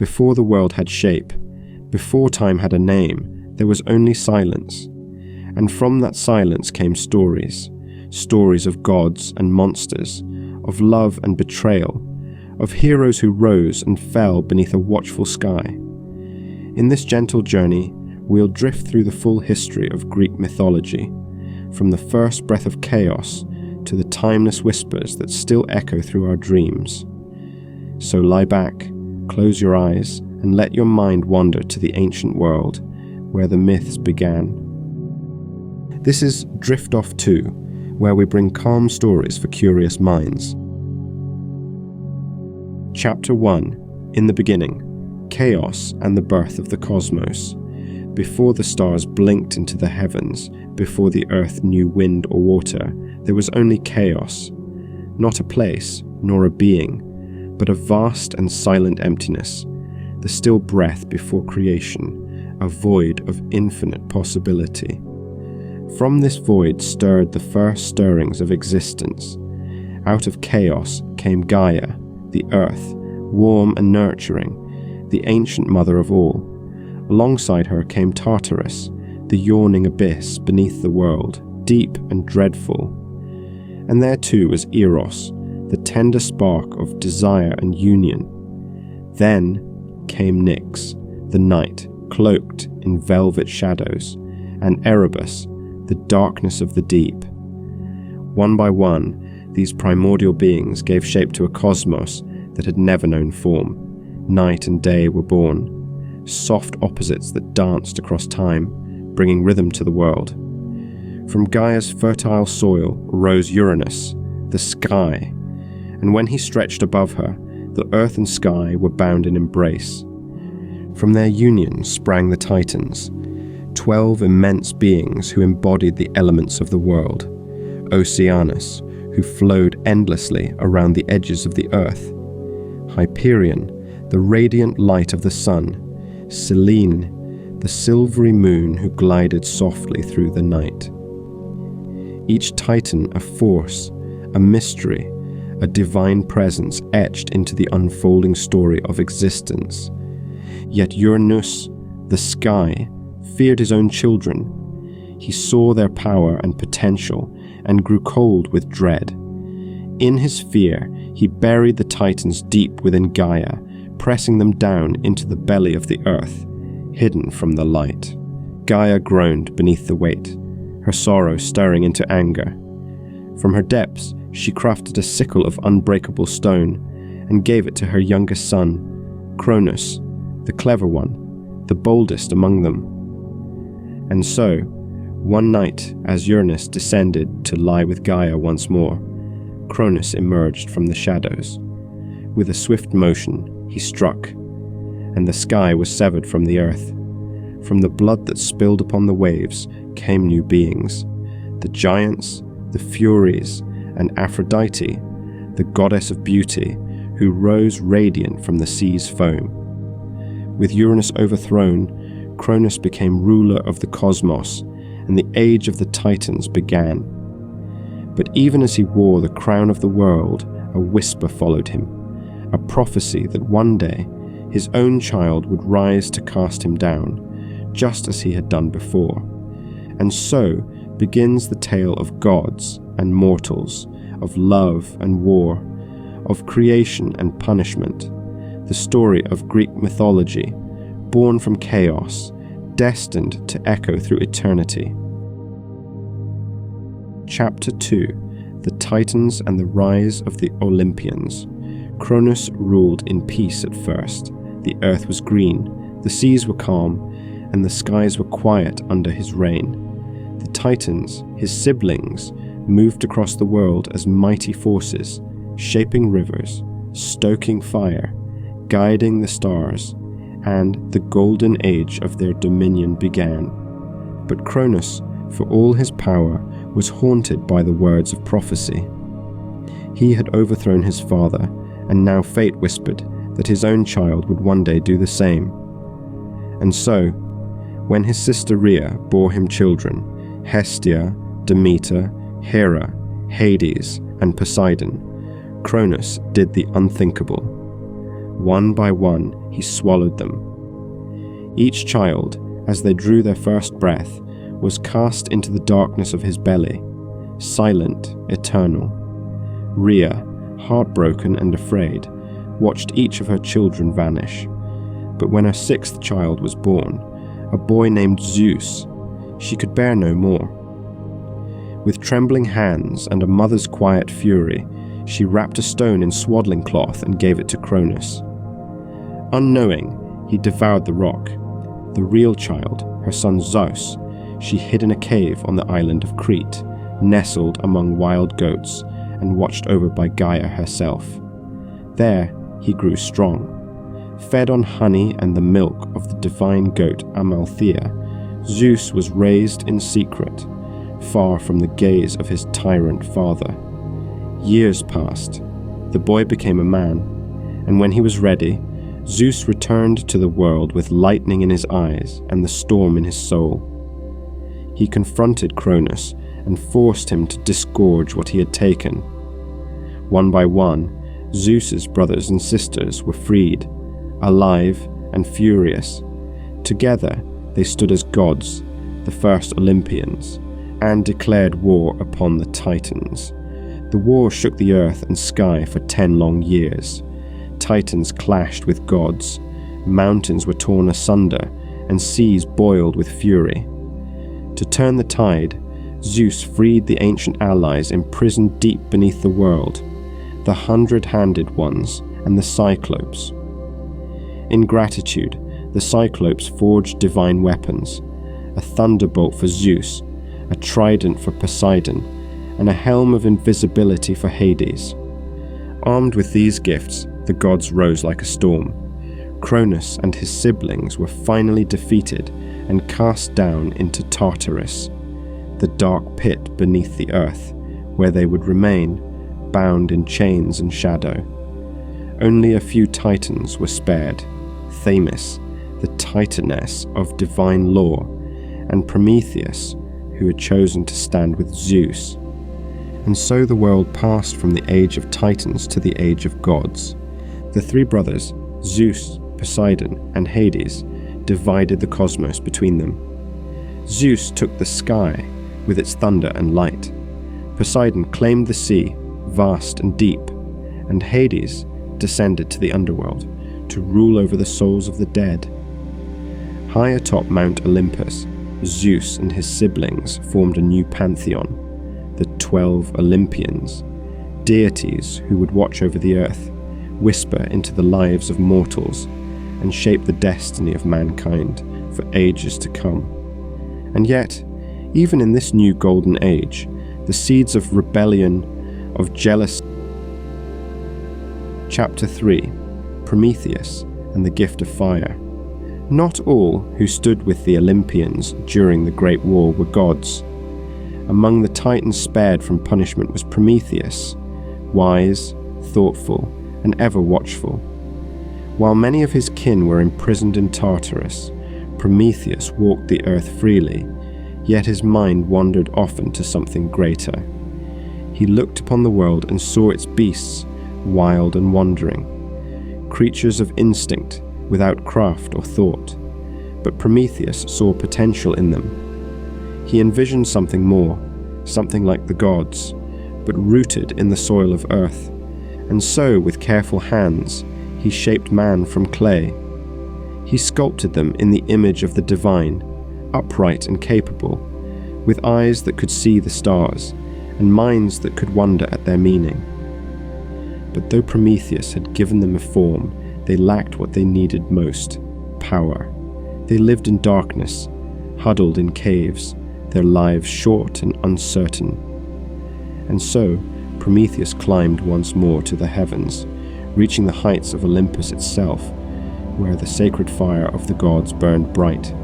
Before the world had shape, before time had a name, there was only silence. And from that silence came stories, stories of gods and monsters, of love and betrayal, of heroes who rose and fell beneath a watchful sky. In this gentle journey, we'll drift through the full history of Greek mythology, from the first breath of chaos to the timeless whispers that still echo through our dreams. So lie back, close your eyes, and let your mind wander to the ancient world where the myths began. This is Drift Off 2, where we bring calm stories for curious minds. Chapter 1. In the beginning, chaos and the birth of the cosmos. Before the stars blinked into the heavens, before the earth knew wind or water, there was only chaos. Not a place, nor a being, but a vast and silent emptiness, the still breath before creation, a void of infinite possibility. From this void stirred the first stirrings of existence. Out of chaos came Gaia, the earth, warm and nurturing, the ancient mother of all. Alongside her came Tartarus, the yawning abyss beneath the world, deep and dreadful. And there too was Eros, the tender spark of desire and union. Then came Nyx, the night, cloaked in velvet shadows, and Erebus, the darkness of the deep. One by one, these primordial beings gave shape to a cosmos that had never known form. Night and day were born, soft opposites that danced across time, bringing rhythm to the world. From Gaia's fertile soil rose Uranus, the sky, and when he stretched above her, the earth and sky were bound in embrace. From their union sprang the Titans, 12 immense beings who embodied the elements of the world. Oceanus, who flowed endlessly around the edges of the earth. Hyperion, the radiant light of the sun. Selene, the silvery moon who glided softly through the night. Each Titan a force, a mystery, a divine presence etched into the unfolding story of existence. Yet Uranus, the sky, feared his own children. He saw their power and potential and grew cold with dread. In his fear, he buried the Titans deep within Gaia, pressing them down into the belly of the earth, hidden from the light. Gaia groaned beneath the weight, her sorrow stirring into anger. From her depths, she crafted a sickle of unbreakable stone and gave it to her youngest son, Cronus, the clever one, the boldest among them. And so, one night, as Uranus descended to lie with Gaia once more, Cronus emerged from the shadows. With a swift motion, he struck, and the sky was severed from the earth. From the blood that spilled upon the waves came new beings, the giants, the Furies, and Aphrodite, the goddess of beauty, who rose radiant from the sea's foam. With Uranus overthrown, Cronus became ruler of the cosmos, and the age of the Titans began. But even as he wore the crown of the world, a whisper followed him, a prophecy that one day his own child would rise to cast him down, just as he had done before. And so begins the tale of gods and mortals, of love and war, of creation and punishment, the story of Greek mythology, born from chaos, destined to echo through eternity. Chapter 2. The Titans and the Rise of the Olympians. Cronus ruled in peace at first. The earth was green, the seas were calm, and the skies were quiet under his reign. The Titans, his siblings, moved across the world as mighty forces, shaping rivers, stoking fire, guiding the stars, and the golden age of their dominion began. But Cronus, for all his power, was haunted by the words of prophecy. He had overthrown his father, and now fate whispered that his own child would one day do the same. And so, when his sister Rhea bore him children, Hestia, Demeter, Hera, Hades, and Poseidon, Cronus did the unthinkable. One by one, he swallowed them. Each child, as they drew their first breath, was cast into the darkness of his belly, silent, eternal. Rhea, heartbroken and afraid, watched each of her children vanish. But when her sixth child was born, a boy named Zeus, she could bear no more. With trembling hands and a mother's quiet fury, she wrapped a stone in swaddling cloth and gave it to Cronus. Unknowing, he devoured the rock. The real child, her son Zeus, she hid in a cave on the island of Crete, nestled among wild goats and watched over by Gaia herself. There he grew strong. Fed on honey and the milk of the divine goat Amalthea, Zeus was raised in secret, far from the gaze of his tyrant father. Years passed. The boy became a man, and when he was ready, Zeus returned to the world with lightning in his eyes and the storm in his soul. He confronted Cronus and forced him to disgorge what he had taken. One by one, Zeus's brothers and sisters were freed, alive and furious. Together, they stood as gods, the first Olympians, and declared war upon the Titans. The war shook the earth and sky for 10 long years. Titans clashed with gods, mountains were torn asunder, and seas boiled with fury. To turn the tide, Zeus freed the ancient allies imprisoned deep beneath the world, the 100-handed ones and the Cyclopes. In gratitude, the Cyclopes forged divine weapons, a thunderbolt for Zeus, a trident for Poseidon, and a helm of invisibility for Hades. Armed with these gifts, the gods rose like a storm. Cronus and his siblings were finally defeated and cast down into Tartarus, the dark pit beneath the earth, where they would remain, bound in chains and shadow. Only a few titans were spared: Themis, the titaness of divine law, and Prometheus, who had chosen to stand with Zeus. And so the world passed from the age of titans to the age of gods. The three brothers, Zeus, Poseidon, and Hades, divided the cosmos between them. Zeus took the sky with its thunder and light. Poseidon claimed the sea, vast and deep, and Hades descended to the underworld to rule over the souls of the dead. High atop Mount Olympus, Zeus and his siblings formed a new pantheon, the 12 Olympians, deities who would watch over the earth, whisper into the lives of mortals, and shape the destiny of mankind for ages to come. And yet, even in this new golden age, the seeds of rebellion, of jealousy. Chapter 3: Prometheus and the Gift of Fire. Not all who stood with the Olympians during the Great War were gods. Among the titans spared from punishment was Prometheus, wise, thoughtful, and ever watchful. While many of his kin were imprisoned in Tartarus, Prometheus walked the earth freely, yet his mind wandered often to something greater. He looked upon the world and saw its beasts, wild and wandering, creatures of instinct, without craft or thought. But Prometheus saw potential in them. He envisioned something more, something like the gods, but rooted in the soil of earth. And so, with careful hands, he shaped man from clay. He sculpted them in the image of the divine, upright and capable, with eyes that could see the stars, and minds that could wonder at their meaning. But though Prometheus had given them a form, they lacked what they needed most: power. They lived in darkness, huddled in caves, their lives short and uncertain. And so, Prometheus climbed once more to the heavens, reaching the heights of Olympus itself, where the sacred fire of the gods burned bright.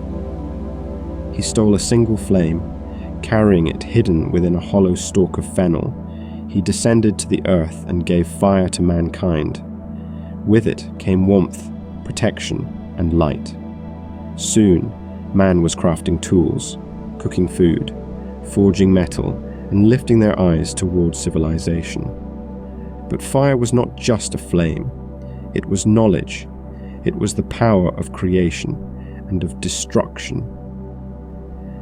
He stole a single flame, carrying it hidden within a hollow stalk of fennel. He descended to the earth and gave fire to mankind. With it came warmth, protection, and light. Soon, man was crafting tools, cooking food, forging metal, and lifting their eyes towards civilization. But fire was not just a flame. It was knowledge. It was the power of creation and of destruction.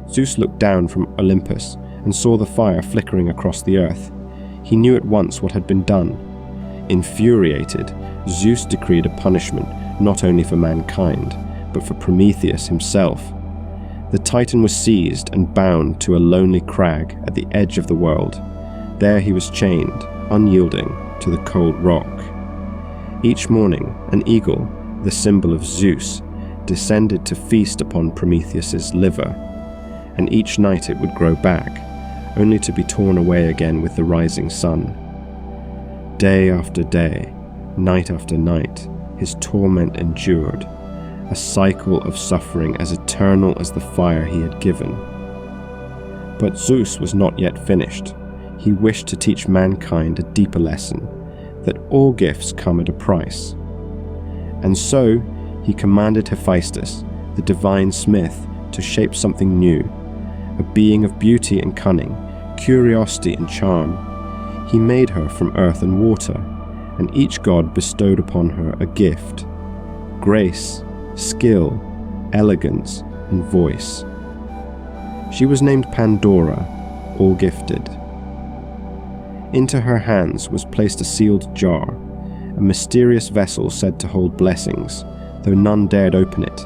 Zeus looked down from Olympus and saw the fire flickering across the earth. He knew at once what had been done. Infuriated, Zeus decreed a punishment not only for mankind, but for Prometheus himself. The Titan was seized and bound to a lonely crag at the edge of the world. There he was chained, unyielding, to the cold rock. Each morning, an eagle, the symbol of Zeus, descended to feast upon Prometheus's liver, and each night it would grow back, only to be torn away again with the rising sun. Day after day, night after night, his torment endured, a cycle of suffering as eternal as the fire he had given. But Zeus was not yet finished. He wished to teach mankind a deeper lesson, that all gifts come at a price. And so he commanded Hephaestus, the divine smith, to shape something new, a being of beauty and cunning, curiosity and charm. He made her from earth and water, and each god bestowed upon her a gift: grace, skill, elegance, and voice. She was named Pandora, all-gifted. Into her hands was placed a sealed jar, a mysterious vessel said to hold blessings, though none dared open it.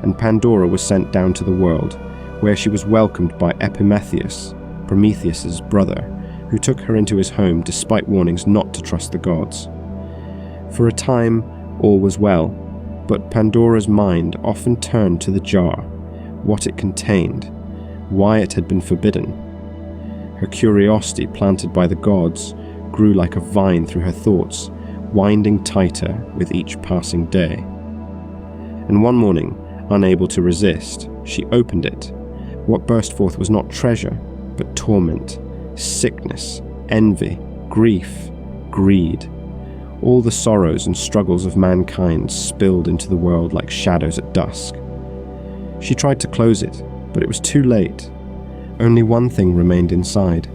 And Pandora was sent down to the world, where she was welcomed by Epimetheus, Prometheus's brother, who took her into his home despite warnings not to trust the gods. For a time, all was well, but Pandora's mind often turned to the jar, what it contained, why it had been forbidden. Her curiosity, planted by the gods, grew like a vine through her thoughts, winding tighter with each passing day. And one morning, unable to resist, she opened it. What burst forth was not treasure, but torment, sickness, envy, grief, greed. All the sorrows and struggles of mankind spilled into the world like shadows at dusk. She tried to close it, but it was too late. Only one thing remained inside.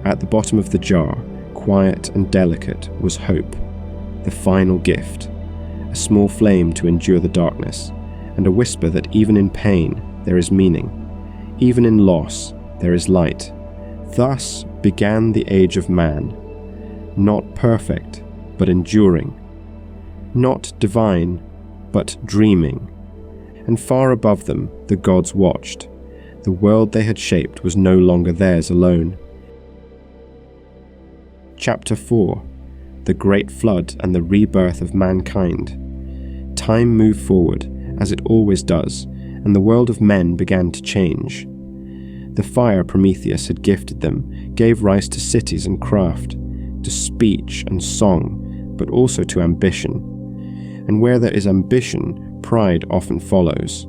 At the bottom of the jar, quiet and delicate, was hope, the final gift, a small flame to endure the darkness, and a whisper that even in pain there is meaning, even in loss there is light. Thus began the age of man, not perfect, but enduring, not divine, but dreaming. And far above them the gods watched. The world they had shaped was no longer theirs alone. Chapter 4: The Great Flood and the Rebirth of Mankind. Time moved forward, as it always does, and the world of men began to change. The fire Prometheus had gifted them gave rise to cities and craft, to speech and song, but also to ambition. And where there is ambition, pride often follows.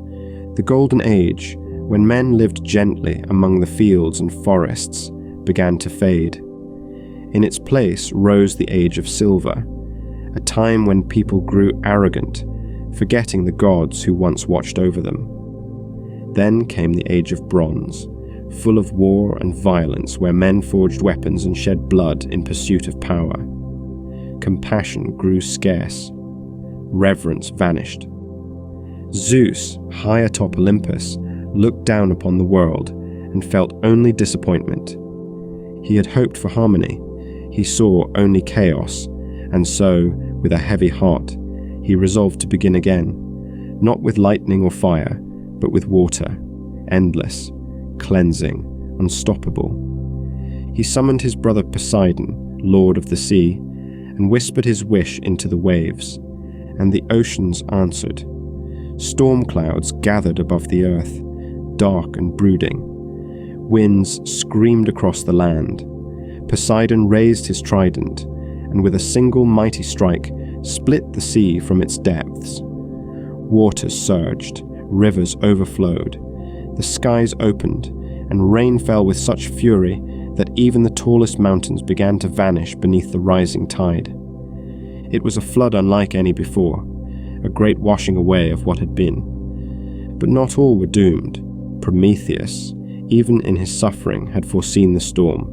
The Golden Age, when men lived gently among the fields and forests, began to fade. In its place rose the Age of Silver, a time when people grew arrogant, forgetting the gods who once watched over them. Then came the Age of Bronze, full of war and violence, where men forged weapons and shed blood in pursuit of power. Compassion grew scarce. Reverence vanished. Zeus, high atop Olympus, looked down upon the world and felt only disappointment. He had hoped for harmony. He saw only chaos, and so, with a heavy heart, he resolved to begin again, not with lightning or fire, but with water, endless, cleansing, unstoppable. He summoned his brother Poseidon, lord of the sea, and whispered his wish into the waves, and the oceans answered. Storm clouds gathered above the earth, dark and brooding. Winds screamed across the land. Poseidon raised his trident, and with a single mighty strike, split the sea from its depths. Waters surged, rivers overflowed, the skies opened, and rain fell with such fury that even the tallest mountains began to vanish beneath the rising tide. It was a flood unlike any before, a great washing away of what had been. But not all were doomed. Prometheus, even in his suffering, had foreseen the storm.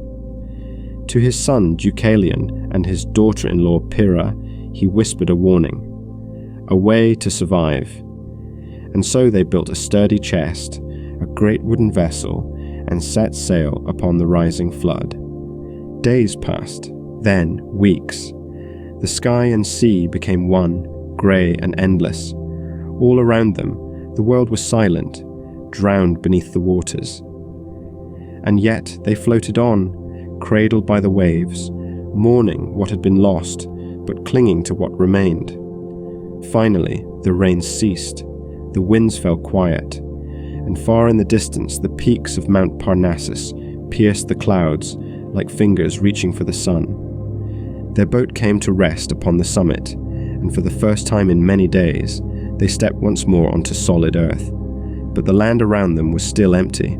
To his son Deucalion and his daughter-in-law Pyrrha, he whispered a warning, a way to survive. And so they built a sturdy chest, a great wooden vessel, and set sail upon the rising flood. Days passed, then weeks. The sky and sea became one, grey and endless. All around them, the world was silent, drowned beneath the waters. And yet they floated on, cradled by the waves, mourning what had been lost, but clinging to what remained. Finally, the rain ceased, the winds fell quiet, and far in the distance the peaks of Mount Parnassus pierced the clouds like fingers reaching for the sun. Their boat came to rest upon the summit, and for the first time in many days, they stepped once more onto solid earth. But the land around them was still empty,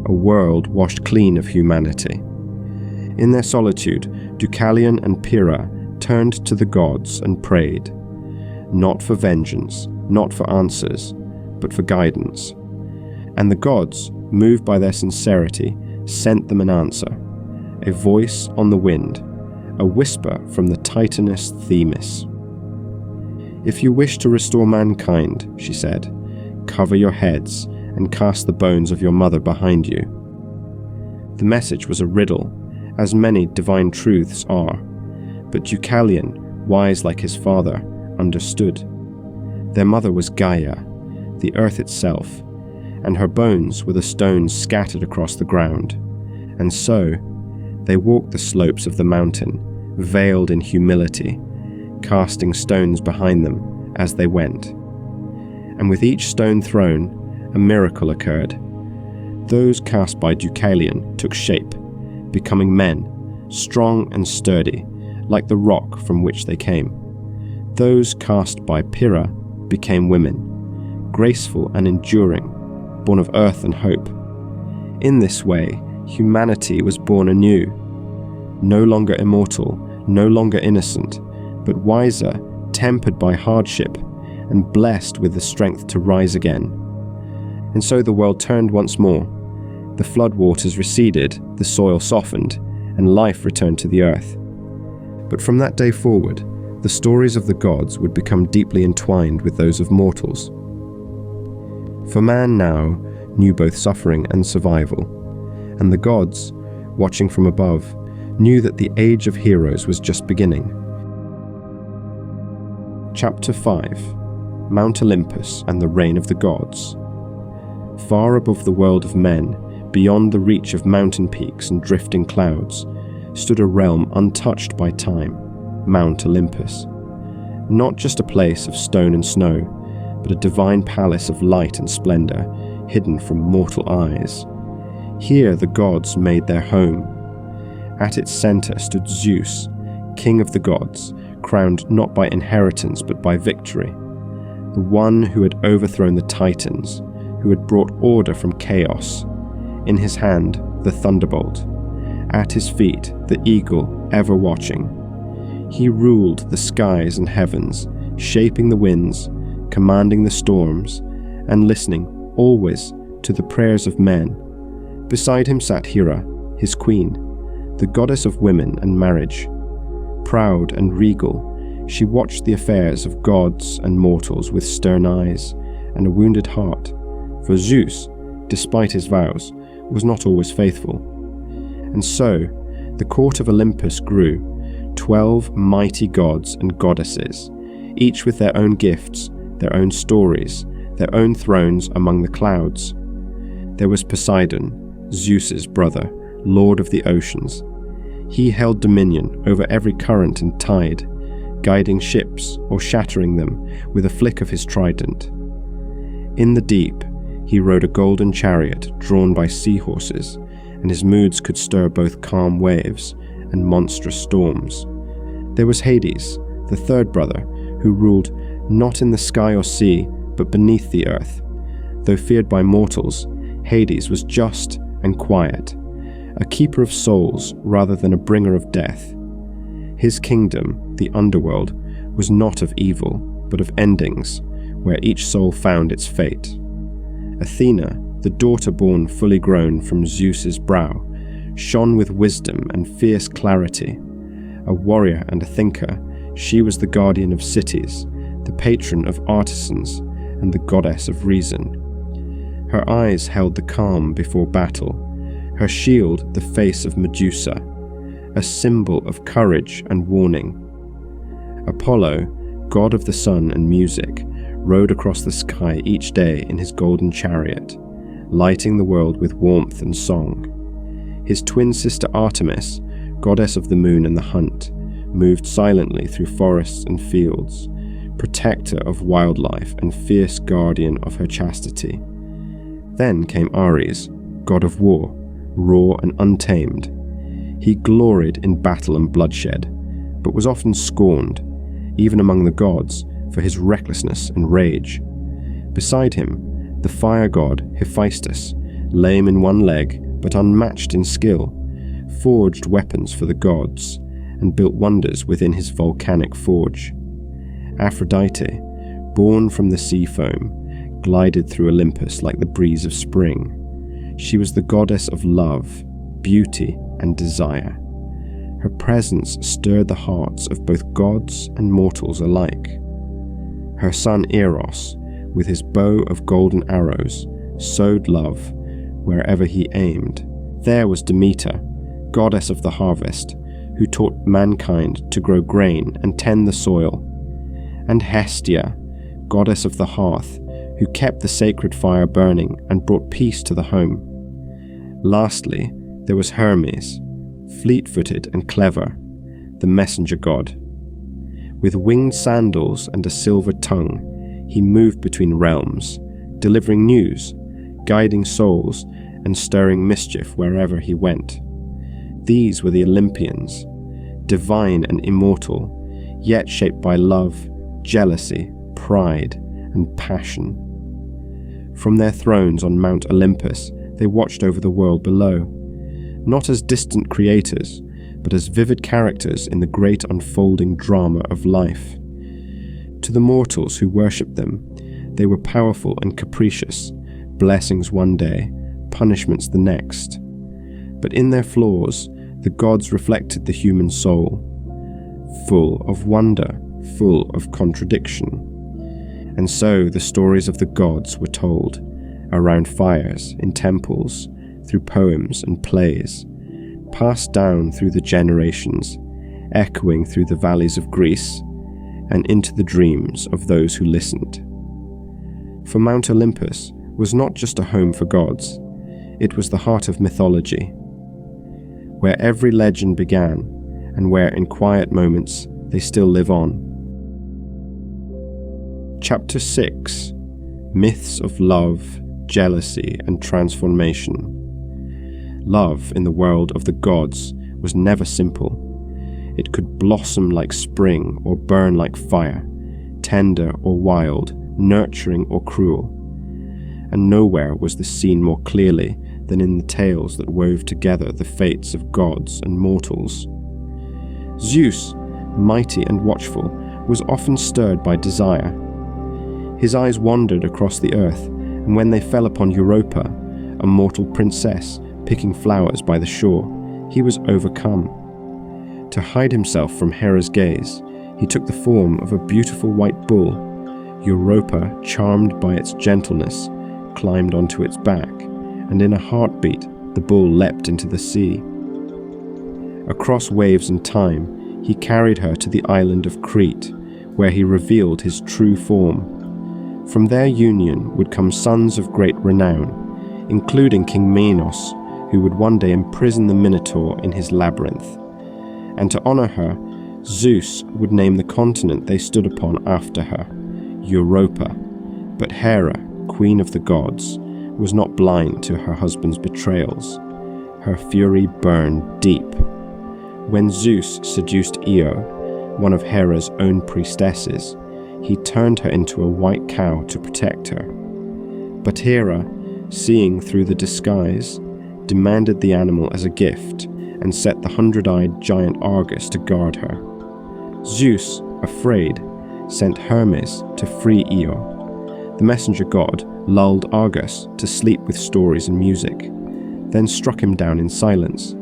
a world washed clean of humanity. In their solitude, Deucalion and Pyrrha turned to the gods and prayed, not for vengeance, not for answers, but for guidance. And the gods, moved by their sincerity, sent them an answer, a voice on the wind, a whisper from the Titaness Themis. "If you wish to restore mankind," she said, "cover your heads and cast the bones of your mother behind you." The message was a riddle, as many divine truths are, but Deucalion, wise like his father, understood. Their mother was Gaia, the earth itself, and her bones were the stones scattered across the ground. And so, they walked the slopes of the mountain, veiled in humility, casting stones behind them as they went. And with each stone thrown, a miracle occurred. Those cast by Deucalion took shape, becoming men, strong and sturdy, like the rock from which they came. Those cast by Pyrrha became women, graceful and enduring, born of earth and hope. In this way, humanity was born anew, no longer immortal, no longer innocent, but wiser, tempered by hardship, and blessed with the strength to rise again. And so the world turned once more. The flood waters receded, the soil softened, and life returned to the earth. But from that day forward, the stories of the gods would become deeply entwined with those of mortals. For man now knew both suffering and survival, and the gods, watching from above, knew that the age of heroes was just beginning. Chapter 5: Mount Olympus and the Reign of the Gods. Far above the world of men, beyond the reach of mountain peaks and drifting clouds, stood a realm untouched by time, Mount Olympus. Not just a place of stone and snow, but a divine palace of light and splendor, hidden from mortal eyes. Here the gods made their home. At its center stood Zeus, king of the gods, crowned not by inheritance but by victory, the one who had overthrown the Titans, who had brought order from chaos. In his hand, the thunderbolt. At his feet, the eagle, ever watching. He ruled the skies and heavens, shaping the winds, commanding the storms, and listening always to the prayers of men. Beside him sat Hera, his queen, the goddess of women and marriage. Proud and regal, she watched the affairs of gods and mortals with stern eyes and a wounded heart, for Zeus, despite his vows, was not always faithful. And so, the court of Olympus grew, 12 mighty gods and goddesses, each with their own gifts, their own stories, their own thrones among the clouds. There was Poseidon, Zeus's brother, lord of the oceans. He held dominion over every current and tide, guiding ships or shattering them with a flick of his trident. In the deep, he rode a golden chariot drawn by seahorses, and his moods could stir both calm waves and monstrous storms. There was Hades, the third brother, who ruled not in the sky or sea, but beneath the earth. Though feared by mortals, Hades was just and quiet, a keeper of souls rather than a bringer of death. His kingdom, the underworld, was not of evil, but of endings, where each soul found its fate. Athena, the daughter born fully grown from Zeus's brow, shone with wisdom and fierce clarity. A warrior and a thinker, She was the guardian of cities, the patron of artisans, and the goddess of reason. Her eyes held the calm before battle, her shield the face of Medusa, a symbol of courage and warning. Apollo, god of the sun and music, rode across the sky each day in his golden chariot, lighting the world with warmth and song. His twin sister Artemis, goddess of the moon and the hunt, moved silently through forests and fields, protector of wildlife and fierce guardian of her chastity. Then came Ares, god of war, raw and untamed. He gloried in battle and bloodshed, but was often scorned, even among the gods, for his recklessness and rage. Beside him, the fire god Hephaestus, lame in one leg but unmatched in skill, forged weapons for the gods and built wonders within his volcanic forge. Aphrodite, born from the sea foam, glided through Olympus like the breeze of spring. She was the goddess of love, beauty, and desire. Her presence stirred the hearts of both gods and mortals alike. Her son Eros, with his bow of golden arrows, sowed love wherever he aimed. There was Demeter, goddess of the harvest, who taught mankind to grow grain and tend the soil, and Hestia, goddess of the hearth, who kept the sacred fire burning and brought peace to the home. Lastly, there was Hermes, fleet-footed and clever, the messenger god. With winged sandals and a silver tongue, he moved between realms, delivering news, guiding souls, and stirring mischief wherever he went. These were the Olympians, divine and immortal, yet shaped by love, jealousy, pride, and passion. From their thrones on Mount Olympus, they watched over the world below, not as distant creators, but as vivid characters in the great unfolding drama of life. To the mortals who worshipped them, they were powerful and capricious, blessings one day, punishments the next. But in their flaws, the gods reflected the human soul, full of wonder, full of contradiction. And so the stories of the gods were told, around fires, in temples, through poems and plays, passed down through the generations, echoing through the valleys of Greece, and into the dreams of those who listened. For Mount Olympus was not just a home for gods, it was the heart of mythology, where every legend began, and where in quiet moments they still live on. Chapter 6: Myths of Love, Jealousy, and Transformation. Love in the world of the gods was never simple. It could blossom like spring or burn like fire, tender or wild, nurturing or cruel. And nowhere was this seen more clearly than in the tales that wove together the fates of gods and mortals. Zeus, mighty and watchful, was often stirred by desire. His eyes wandered across the earth, and when they fell upon Europa, a mortal princess picking flowers by the shore, he was overcome. To hide himself from Hera's gaze, he took the form of a beautiful white bull. Europa, charmed by its gentleness, climbed onto its back, and in a heartbeat the bull leapt into the sea. Across waves and time, he carried her to the island of Crete, where he revealed his true form. From their union would come sons of great renown, including King Minos, who would one day imprison the Minotaur in his labyrinth. And to honor her, Zeus would name the continent they stood upon after her, Europa. But Hera, queen of the gods, was not blind to her husband's betrayals. Her fury burned deep. When Zeus seduced Io, one of Hera's own priestesses, he turned her into a white cow to protect her. But Hera, seeing through the disguise, demanded the animal as a gift and set the 100-eyed giant Argus to guard her. Zeus, afraid, sent Hermes to free Io. The messenger god lulled Argus to sleep with stories and music, then struck him down in silence.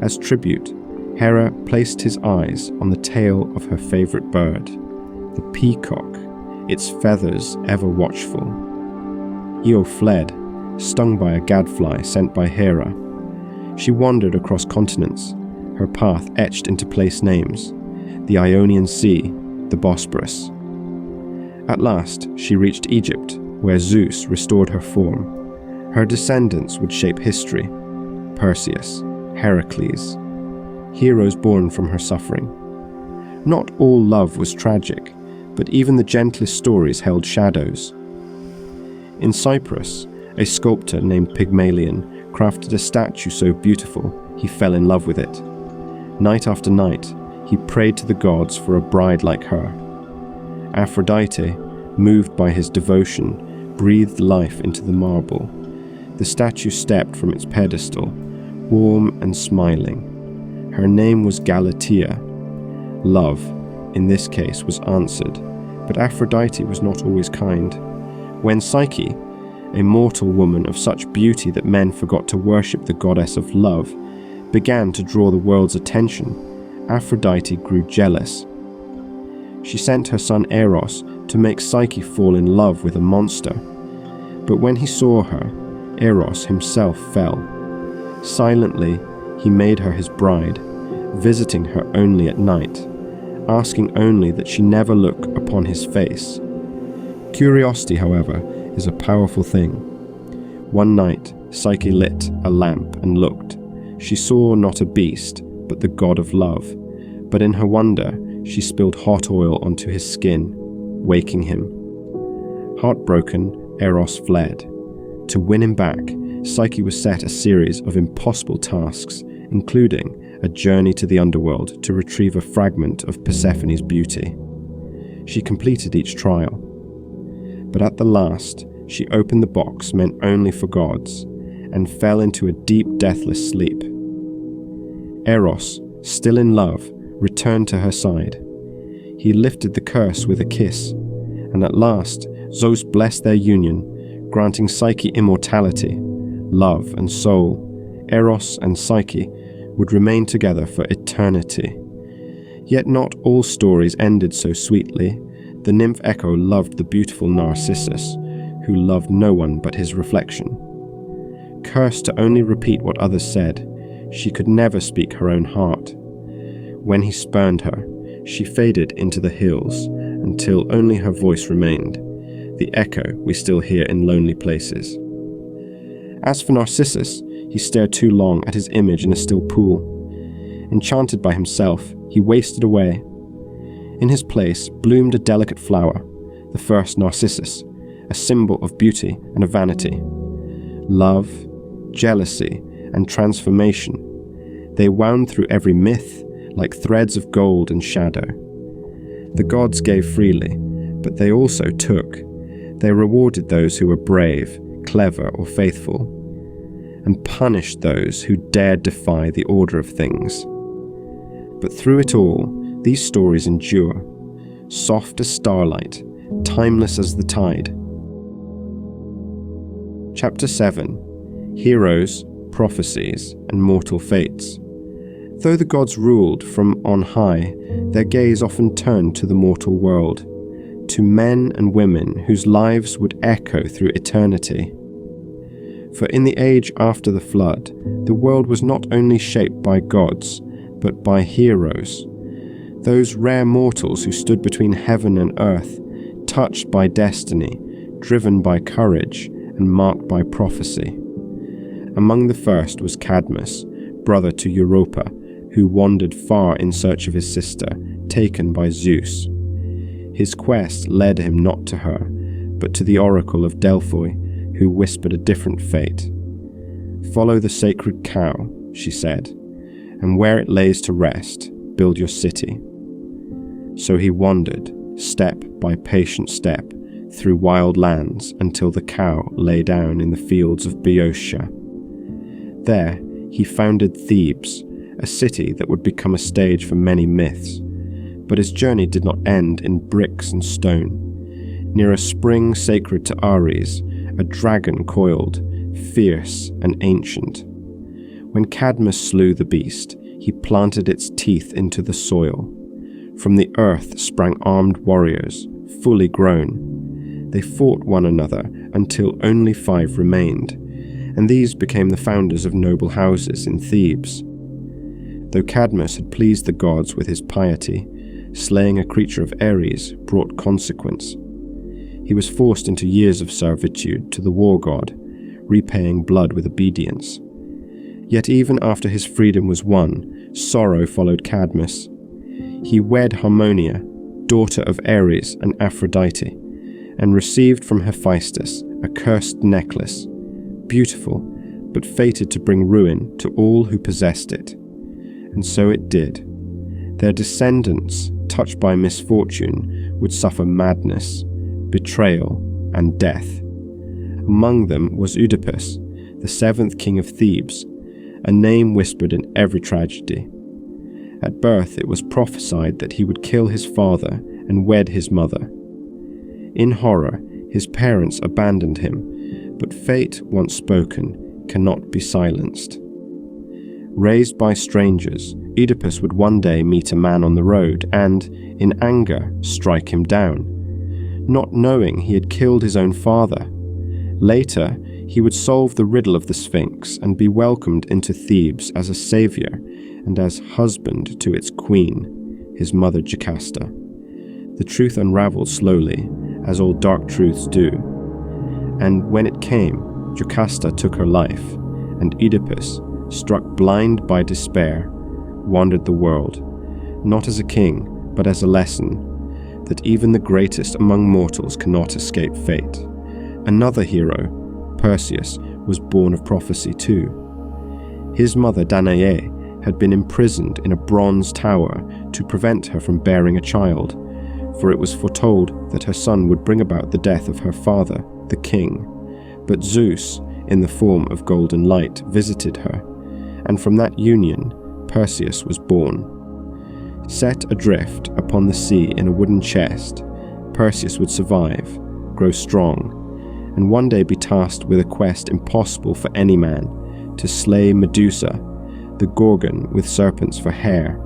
As tribute, Hera placed his eyes on the tail of her favorite bird, the peacock, its feathers ever watchful. Io fled, stung by a gadfly sent by Hera. She wandered across continents, her path etched into place names, the Ionian Sea, the Bosporus. At last, she reached Egypt, where Zeus restored her form. Her descendants would shape history: Perseus, Heracles, heroes born from her suffering. Not all love was tragic, but even the gentlest stories held shadows. In Cyprus, a sculptor named Pygmalion crafted a statue so beautiful he fell in love with it. Night after night, he prayed to the gods for a bride like her. Aphrodite, moved by his devotion, breathed life into the marble. The statue stepped from its pedestal, warm and smiling. Her name was Galatea. Love, in this case, was answered, but Aphrodite was not always kind. When Psyche, a mortal woman of such beauty that men forgot to worship the goddess of love, began to draw the world's attention, Aphrodite grew jealous. She sent her son Eros to make Psyche fall in love with a monster. But when he saw her, Eros himself fell. Silently, he made her his bride, visiting her only at night, asking only that she never look upon his face. Curiosity, however, is a powerful thing. One night, Psyche lit a lamp and looked. She saw not a beast, but the god of love. But in her wonder, she spilled hot oil onto his skin, waking him. Heartbroken, Eros fled. To win him back, Psyche was set a series of impossible tasks, including a journey to the underworld to retrieve a fragment of Persephone's beauty. She completed each trial. But at the last, she opened the box meant only for gods, and fell into a deep, deathless sleep. Eros, still in love, returned to her side. He lifted the curse with a kiss, and at last Zeus blessed their union, granting Psyche immortality, love and soul. Eros and Psyche would remain together for eternity. Yet not all stories ended so sweetly. The nymph Echo loved the beautiful Narcissus, who loved no one but his reflection. Cursed to only repeat what others said, she could never speak her own heart. When he spurned her, she faded into the hills until only her voice remained, the echo we still hear in lonely places. As for Narcissus, he stared too long at his image in a still pool. Enchanted by himself, he wasted away. In his place bloomed a delicate flower, the first Narcissus, a symbol of beauty and of vanity. Love, jealousy, and transformation. They wound through every myth like threads of gold and shadow. The gods gave freely, but they also took. They rewarded those who were brave, clever, or faithful, and punished those who dared defy the order of things. But through it all, these stories endure, soft as starlight, timeless as the tide. Chapter 7: Heroes, Prophecies, and Mortal Fates. Though the gods ruled from on high, their gaze often turned to the mortal world, to men and women whose lives would echo through eternity. For in the age after the flood, the world was not only shaped by gods, but by heroes, those rare mortals who stood between heaven and earth, touched by destiny, driven by courage, and marked by prophecy. Among the first was Cadmus, brother to Europa, who wandered far in search of his sister, taken by Zeus. His quest led him not to her, but to the oracle of Delphi, who whispered a different fate. "Follow the sacred cow," she said, "and where it lays to rest, build your city." So he wandered, step by patient step, through wild lands until the cow lay down in the fields of Boeotia. There he founded Thebes, a city that would become a stage for many myths. But his journey did not end in bricks and stone. Near a spring sacred to Ares, a dragon coiled, fierce and ancient. When Cadmus slew the beast, he planted its teeth into the soil. From the earth sprang armed warriors, fully grown. They fought one another until only 5 remained, and these became the founders of noble houses in Thebes. Though Cadmus had pleased the gods with his piety, slaying a creature of Ares brought consequence. He was forced into years of servitude to the war god, repaying blood with obedience. Yet even after his freedom was won, sorrow followed Cadmus. He wed Harmonia, daughter of Ares and Aphrodite, and received from Hephaestus a cursed necklace, beautiful, but fated to bring ruin to all who possessed it. And so it did. Their descendants, touched by misfortune, would suffer madness, betrayal, and death. Among them was Oedipus, the 7th king of Thebes, a name whispered in every tragedy. At birth it was prophesied that he would kill his father and wed his mother. In horror, his parents abandoned him, but fate, once spoken, cannot be silenced. Raised by strangers, Oedipus would one day meet a man on the road and, in anger, strike him down, not knowing he had killed his own father. Later, he would solve the riddle of the Sphinx and be welcomed into Thebes as a savior and as husband to its queen, his mother Jocasta. The truth unraveled slowly, as all dark truths do. And when it came, Jocasta took her life, and Oedipus, struck blind by despair, wandered the world, not as a king, but as a lesson that even the greatest among mortals cannot escape fate. Another hero, Perseus, was born of prophecy too. His mother Danae had been imprisoned in a bronze tower to prevent her from bearing a child, for it was foretold that her son would bring about the death of her father, the king. But Zeus, in the form of golden light, visited her, and from that union Perseus was born. Set adrift upon the sea in a wooden chest, Perseus would survive, grow strong, and one day be tasked with a quest impossible for any man, to slay Medusa, the Gorgon with serpents for hair,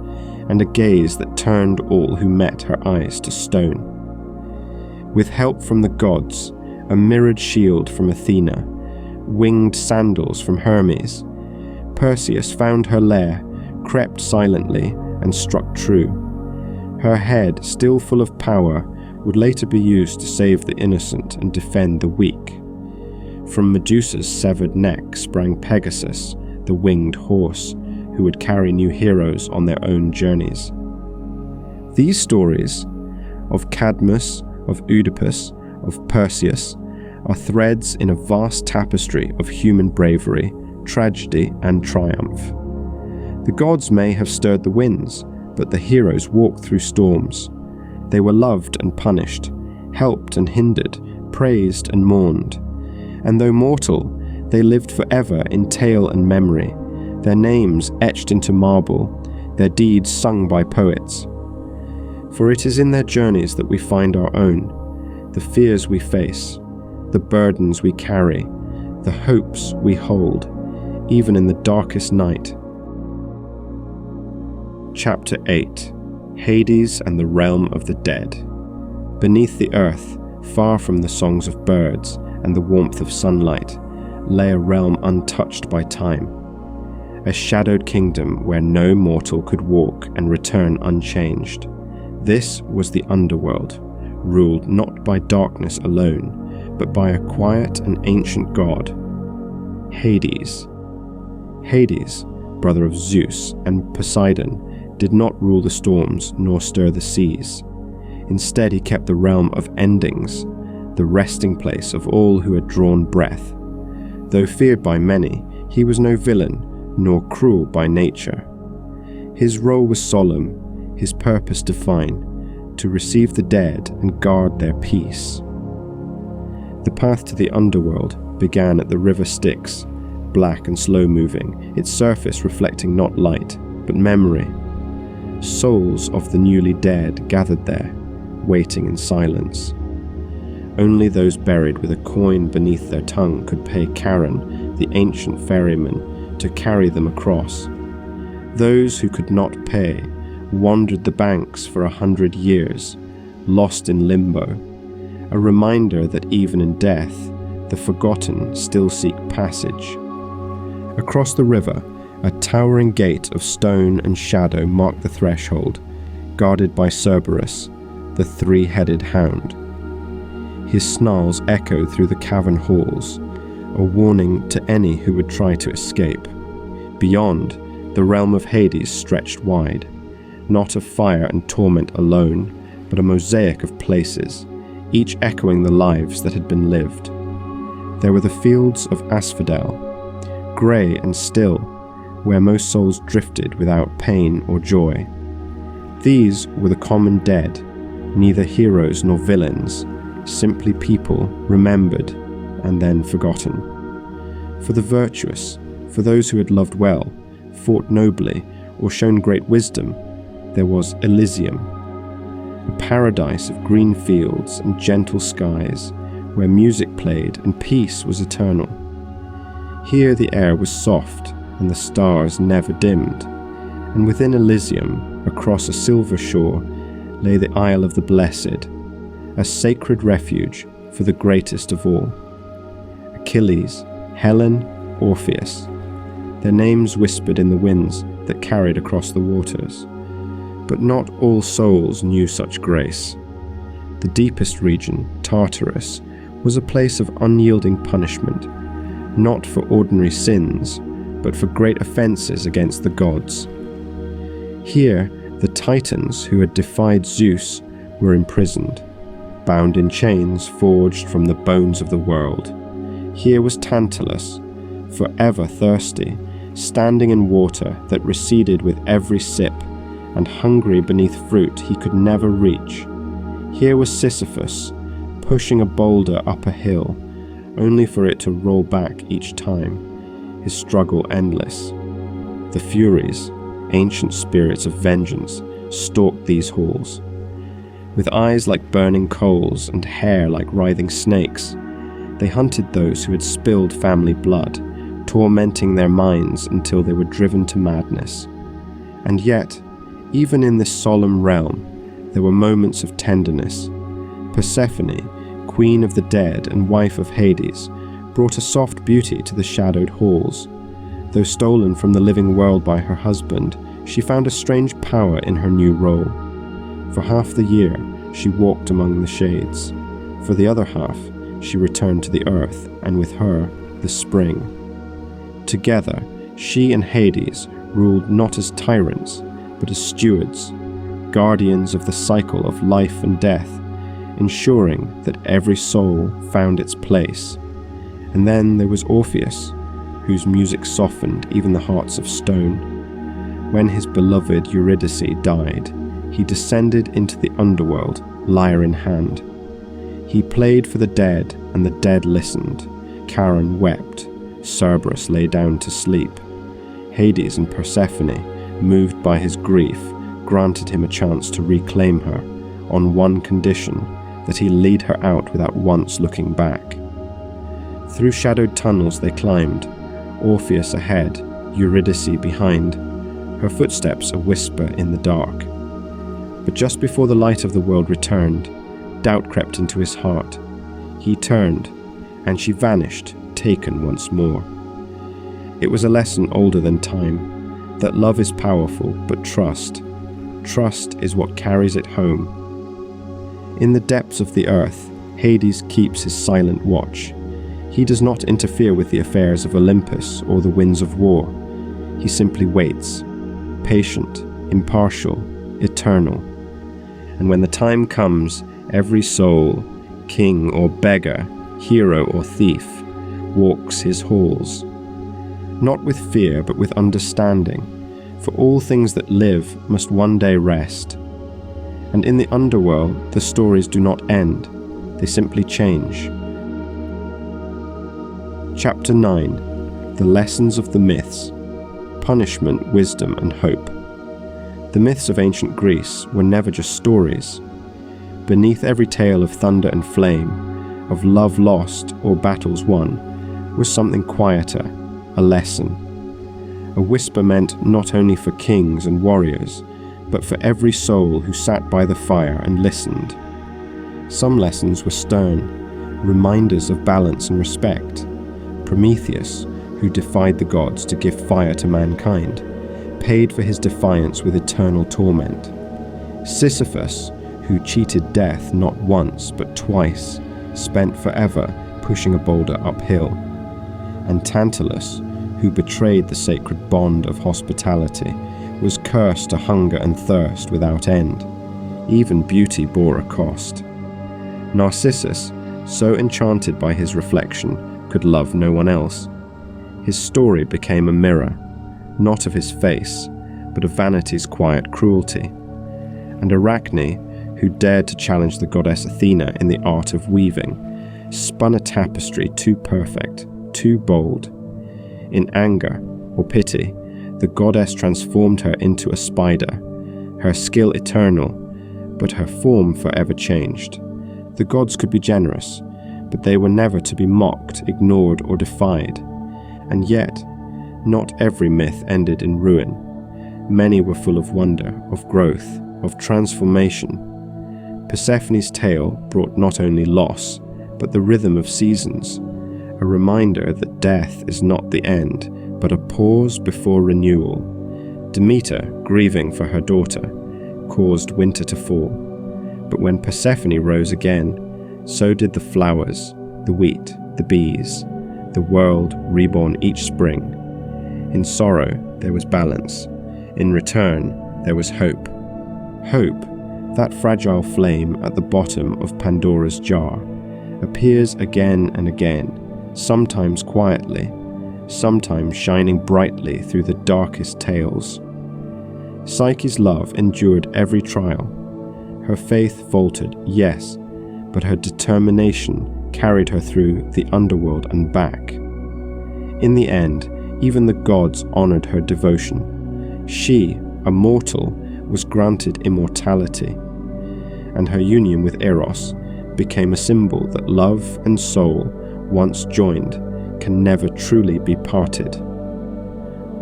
and a gaze that turned all who met her eyes to stone. With help from the gods, a mirrored shield from Athena, winged sandals from Hermes, Perseus found her lair, crept silently, and struck true. Her head, still full of power, would later be used to save the innocent and defend the weak. From Medusa's severed neck sprang Pegasus, the winged horse, who would carry new heroes on their own journeys. These stories, of Cadmus, of Oedipus, of Perseus, are threads in a vast tapestry of human bravery, tragedy, and triumph. The gods may have stirred the winds, but the heroes walked through storms. They were loved and punished, helped and hindered, praised and mourned. And though mortal, they lived forever in tale and memory, their names etched into marble, their deeds sung by poets. For it is in their journeys that we find our own, the fears we face, the burdens we carry, the hopes we hold, even in the darkest night. Chapter 8. Hades and the Realm of the Dead. Beneath the earth, far from the songs of birds and the warmth of sunlight, lay a realm untouched by time, a shadowed kingdom where no mortal could walk and return unchanged. This was the underworld, ruled not by darkness alone, but by a quiet and ancient god, Hades. Hades, brother of Zeus and Poseidon, did not rule the storms nor stir the seas. Instead, he kept the realm of endings, the resting place of all who had drawn breath. Though feared by many, he was no villain, nor cruel by nature. His role was solemn, his purpose divine, to receive the dead and guard their peace. The path to the underworld began at the river Styx, black and slow-moving, its surface reflecting not light, but memory. Souls of the newly dead gathered there, waiting in silence. Only those buried with a coin beneath their tongue could pay Charon, the ancient ferryman, to carry them across. Those who could not pay wandered the banks for 100 years, lost in limbo, a reminder that even in death, the forgotten still seek passage. Across the river, a towering gate of stone and shadow marked the threshold, guarded by Cerberus, the three-headed hound. His snarls echoed through the cavern halls, a warning to any who would try to escape. Beyond, the realm of Hades stretched wide, not of fire and torment alone, but a mosaic of places, each echoing the lives that had been lived. There were the fields of asphodel, grey and still, where most souls drifted without pain or joy. These were the common dead, neither heroes nor villains, simply people remembered and then forgotten. For the virtuous, for those who had loved well, fought nobly, or shown great wisdom, there was Elysium, a paradise of green fields and gentle skies, where music played and peace was eternal. Here the air was soft and the stars never dimmed, and within Elysium, across a silver shore, lay the Isle of the Blessed, a sacred refuge for the greatest of all. Achilles, Helen, Orpheus, their names whispered in the winds that carried across the waters. But not all souls knew such grace. The deepest region, Tartarus, was a place of unyielding punishment, not for ordinary sins, but for great offences against the gods. Here, the Titans who had defied Zeus were imprisoned, bound in chains forged from the bones of the world. Here was Tantalus, forever thirsty, standing in water that receded with every sip, and hungry beneath fruit he could never reach. Here was Sisyphus, pushing a boulder up a hill, only for it to roll back each time, his struggle endless. The Furies, ancient spirits of vengeance, stalked these halls. With eyes like burning coals and hair like writhing snakes, they hunted those who had spilled family blood, tormenting their minds until they were driven to madness. And yet, even in this solemn realm, there were moments of tenderness. Persephone, queen of the dead and wife of Hades, brought a soft beauty to the shadowed halls. Though stolen from the living world by her husband, she found a strange power in her new role. For half the year, she walked among the shades. For the other half, she returned to the earth, and with her, the spring. Together, she and Hades ruled not as tyrants, but as stewards, guardians of the cycle of life and death, ensuring that every soul found its place. And then there was Orpheus, whose music softened even the hearts of stone. When his beloved Eurydice died, he descended into the underworld, lyre in hand. He played for the dead, and the dead listened. Charon wept. Cerberus lay down to sleep. Hades and Persephone, moved by his grief, granted him a chance to reclaim her, on one condition, that he lead her out without once looking back. Through shadowed tunnels they climbed, Orpheus ahead, Eurydice behind, her footsteps a whisper in the dark. But just before the light of the world returned, doubt crept into his heart. He turned, and she vanished, taken once more. It was a lesson older than time, that love is powerful, but trust is what carries it home. In the depths of the earth, Hades keeps his silent watch. He does not interfere with the affairs of Olympus or the winds of war. He simply waits, patient, impartial, eternal. And when the time comes, every soul, king or beggar, hero or thief, walks his halls. Not with fear, but with understanding, for all things that live must one day rest. And in the underworld, the stories do not end, they simply change. Chapter 9. The Lessons of the Myths. Punishment, Wisdom, and Hope. The myths of ancient Greece were never just stories. Beneath every tale of thunder and flame, of love lost or battles won, was something quieter, a lesson. A whisper meant not only for kings and warriors, but for every soul who sat by the fire and listened. Some lessons were stern, reminders of balance and respect. Prometheus, who defied the gods to give fire to mankind, paid for his defiance with eternal torment. Sisyphus, who cheated death not once but twice, spent forever pushing a boulder uphill. And Tantalus, who betrayed the sacred bond of hospitality, was cursed to hunger and thirst without end. Even beauty bore a cost. Narcissus, so enchanted by his reflection, could love no one else. His story became a mirror, not of his face, but of vanity's quiet cruelty. And Arachne, who dared to challenge the goddess Athena in the art of weaving, spun a tapestry too perfect, too bold. In anger or pity, the goddess transformed her into a spider, her skill eternal, but her form forever changed. The gods could be generous, but they were never to be mocked, ignored, or defied. And yet, not every myth ended in ruin. Many were full of wonder, of growth, of transformation. Persephone's tale brought not only loss, but the rhythm of seasons, a reminder that death is not the end, but a pause before renewal. Demeter, grieving for her daughter, caused winter to fall. But when Persephone rose again, so did the flowers, the wheat, the bees, the world reborn each spring. In sorrow there was balance. In return there was hope. Hope, that fragile flame at the bottom of Pandora's jar, appears again and again, sometimes quietly, sometimes shining brightly through the darkest tales. Psyche's love endured every trial. Her faith faltered, yes, but her determination carried her through the underworld and back. In the end, even the gods honored her devotion. She, a mortal, was granted immortality, and her union with Eros became a symbol that love and soul, once joined, can never truly be parted.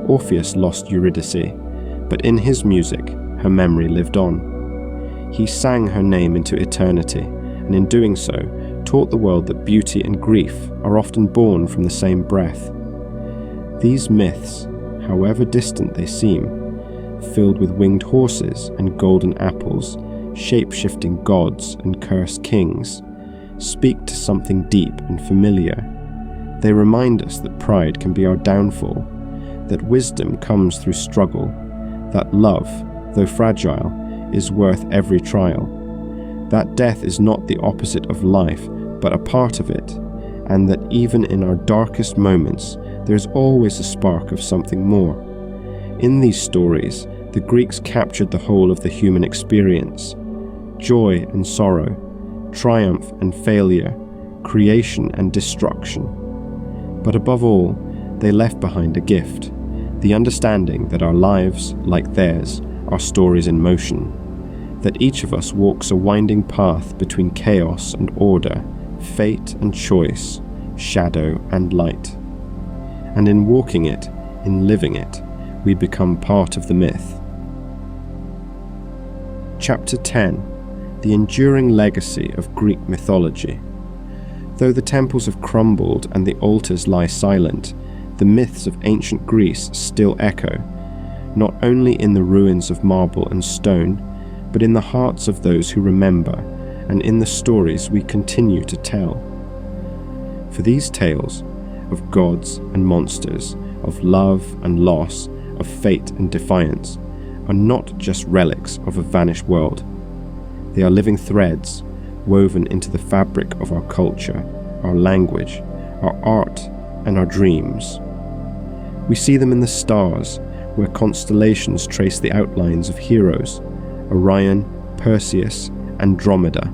Orpheus lost Eurydice, but in his music, her memory lived on. He sang her name into eternity, and in doing so, taught the world that beauty and grief are often born from the same breath. These myths, however distant they seem, filled with winged horses and golden apples, shape-shifting gods and cursed kings, speak to something deep and familiar. They remind us that pride can be our downfall, that wisdom comes through struggle, that love, though fragile, is worth every trial, that death is not the opposite of life, but a part of it, and that even in our darkest moments, there is always a spark of something more. In these stories, the Greeks captured the whole of the human experience: joy and sorrow, triumph and failure, creation and destruction. But above all, they left behind a gift, the understanding that our lives, like theirs, are stories in motion, that each of us walks a winding path between chaos and order, fate and choice, shadow and light. And in walking it, in living it, we become part of the myth. Chapter 10: The enduring legacy of Greek mythology. Though the temples have crumbled and the altars lie silent, the myths of ancient Greece still echo, not only in the ruins of marble and stone, but in the hearts of those who remember, and in the stories we continue to tell. For these tales, of gods and monsters, of love and loss, of fate and defiance, are not just relics of a vanished world. They are living threads, woven into the fabric of our culture, our language, our art, and our dreams. We see them in the stars, where constellations trace the outlines of heroes: Orion, Perseus, Andromeda.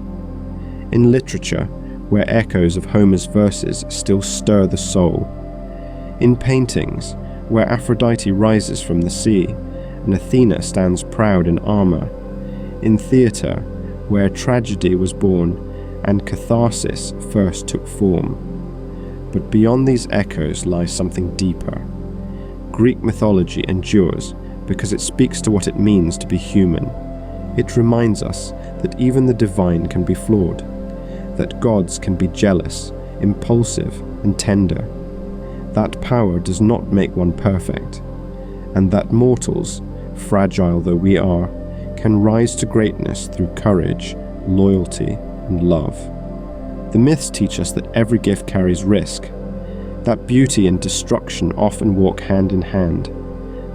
In literature, where echoes of Homer's verses still stir the soul. In paintings, where Aphrodite rises from the sea, and Athena stands proud in armor. In theatre, where tragedy was born, and catharsis first took form. But beyond these echoes lies something deeper. Greek mythology endures because it speaks to what it means to be human. It reminds us that even the divine can be flawed, that gods can be jealous, impulsive, and tender. That power does not make one perfect, and that mortals, fragile though we are, can rise to greatness through courage, loyalty, and love. The myths teach us that every gift carries risk, that beauty and destruction often walk hand in hand,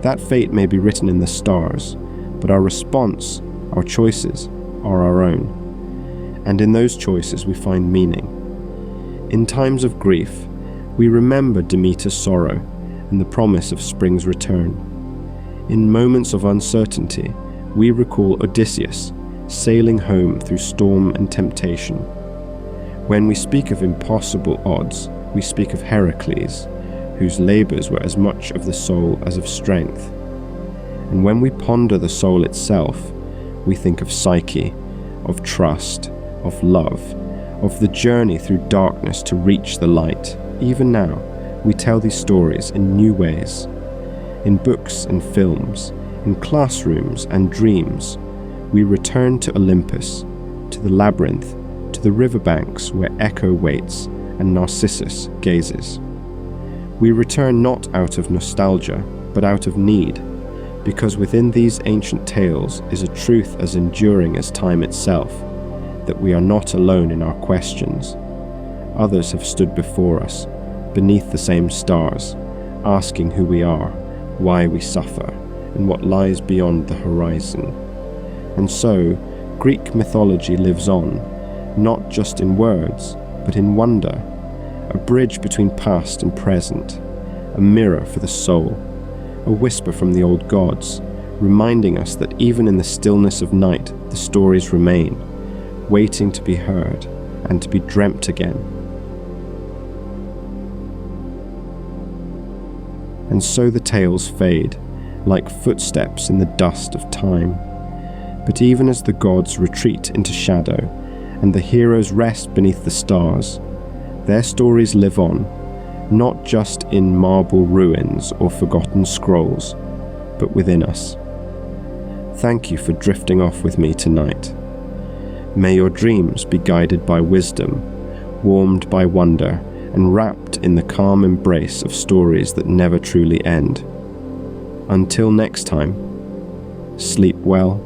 that fate may be written in the stars, but our response, our choices, are our own. And in those choices we find meaning. In times of grief, we remember Demeter's sorrow and the promise of spring's return. In moments of uncertainty, we recall Odysseus sailing home through storm and temptation. When we speak of impossible odds, we speak of Heracles, whose labours were as much of the soul as of strength. And when we ponder the soul itself, we think of Psyche, of trust, of love, of the journey through darkness to reach the light. Even now, we tell these stories in new ways. In books and films, in classrooms and dreams, we return to Olympus, to the labyrinth, to the riverbanks where Echo waits and Narcissus gazes. We return not out of nostalgia, but out of need, because within these ancient tales is a truth as enduring as time itself, that we are not alone in our questions. Others have stood before us, beneath the same stars, asking who we are, why we suffer, and what lies beyond the horizon. And so, Greek mythology lives on, not just in words, but in wonder, a bridge between past and present, a mirror for the soul, a whisper from the old gods, reminding us that even in the stillness of night, the stories remain, waiting to be heard and to be dreamt again. And so the tales fade, like footsteps in the dust of time. But even as the gods retreat into shadow, and the heroes rest beneath the stars, their stories live on, not just in marble ruins or forgotten scrolls, but within us. Thank you for drifting off with me tonight. May your dreams be guided by wisdom, warmed by wonder, and wrapped in the calm embrace of stories that never truly end. Until next time, sleep well